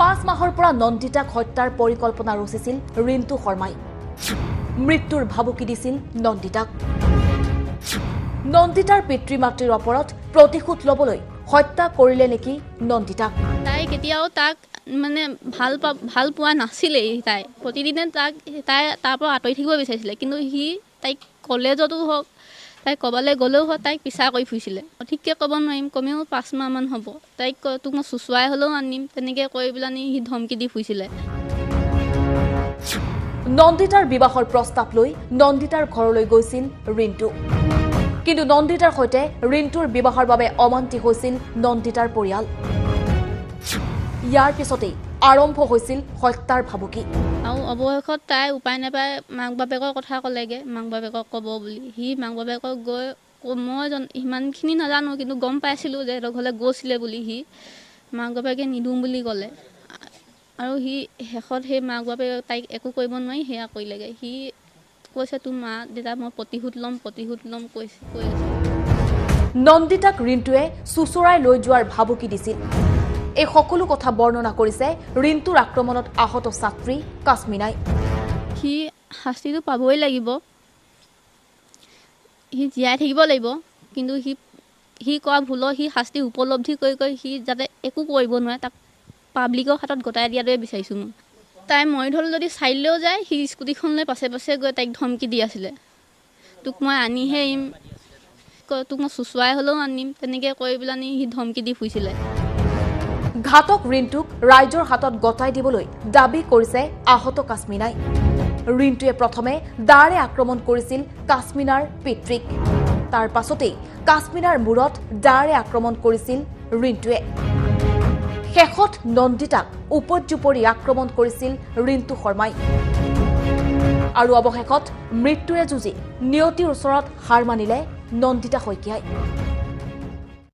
5 মাহৰ পৰা নন্দিতাক হত্যাৰ পৰিকল্পনা ৰচিছিল ৰিন্তু শৰ্মাই। মৃত্যুৰ ভাবুকি দিছিল নন্দিতাক। নন্দিতাৰ পিতৃ মাতৃৰ ওপৰত প্ৰতিশোধ লবলৈ হত্যা কৰিলে নেকি নন্দিতাক। তাই কেতিয়াও তাক মানে ভাল পোৱা নাছিলেই। তাই প্ৰতিদিনে তাই তাৰ পৰা আঁতৰি থাকিব বিচাৰিছিলে, কিন্তু সি তাইক কলেজতো হওক, তাই ক'বালৈ গ'লেও হওক তাইক পিছা কৰি ফুৰিছিলে। সঠিককৈ ক'ব নোৱাৰিম, কমেও 5 মাহমান হ'ব। তাইক তোক মই চুচুৱাই হ'লেও আনিম, তেনেকৈ কৰি পেলাই সি ধমকি দি ফুৰিছিলে। নন্দিতাৰ বিবাহৰ প্ৰস্তাৱ লৈ নন্দিতাৰ ঘৰলৈ গৈছিল ৰিন্তু, কিন্তু নন্দিতাৰ সৈতে ৰিন্তুৰ বিবাহৰ বাবে অমান্তি হৈছিল নন্দিতাৰ পৰিয়াল। ইয়াৰ পিছতেই আৰম্ভ হৈছিল হত্যাৰ ভাবুকি। আৰু অৱশেষত তাই উপায় নাপায় মাক বাপেকৰ কথা ক'লেগৈ, মাক বাপেকক ক'ব বুলি। সি মাক বাপেকক গৈ মই সিমানখিনি নাজানো, কিন্তু গম পাইছিলোঁ যে সিহঁতৰ ঘৰলৈ গৈছিলে বুলি। সি মাক বাপেকে নিদিওঁ বুলি ক'লে, আৰু সি শেষত সেই মাক বাপেকে তাইক একো কৰিব নোৱাৰি সেয়া কৰিলেগৈ। সি কৈছে তোৰ মা দেউতা মই প্ৰতিশোধ ল'ম কৈ আছে। নন্দিতাক ৰিন্তুৱে চুচুৰাই লৈ যোৱাৰ ভাবুকি দিছিল। এই সকলো কথা বৰ্ণনা কৰিছে ৰিন্তুৰ আক্ৰমণত আহত ছাত্ৰী কাশ্মিনাই। সি শাস্তিটো পাবই লাগিব, সি জীয়াই থাকিব লাগিব, কিন্তু সি কৰা ভুলৰ সি শাস্তি উপলব্ধি কৰি সি যাতে একো কৰিব নোৱাৰে, তাক পাব্লিকৰ হাতত গতাই দিয়াটোৱে বিচাৰিছোঁ মই। তাই মৰি ধল যদি চাইলেও যায়, সি স্কুটিখন লৈ পাছে পাছে গৈ তাইক ধমকি দি আছিলে, তোক মই আনিহে আহিম, তোক মই চুচুৱাই হ'লেও আনিম, তেনেকৈ কৰি পেলাই সি ধমকি দি ফুৰিছিলে। ঘাতক ৰিন্তুক ৰাইজৰ হাতত গতাই দিবলৈ দাবী কৰিছে আহত কাশ্মিনাই। ৰিন্তুৱে প্ৰথমে দাৰে আক্ৰমণ কৰিছিল কাশ্মিনাৰ পিতৃক, তাৰ পাছতেই কাশ্মিনাৰ মূৰত দাৰে আক্ৰমণ কৰিছিল ৰিন্তুৱে। শেষত নন্দিতাক উপৰ্যুপৰি আক্ৰমণ কৰিছিল ৰিন্তু শৰ্মাই, আৰু অৱশেষত মৃত্যুৰে যুঁজি নিয়তিৰ ওচৰত হাৰ মানিলে নন্দিতা শইকীয়াই।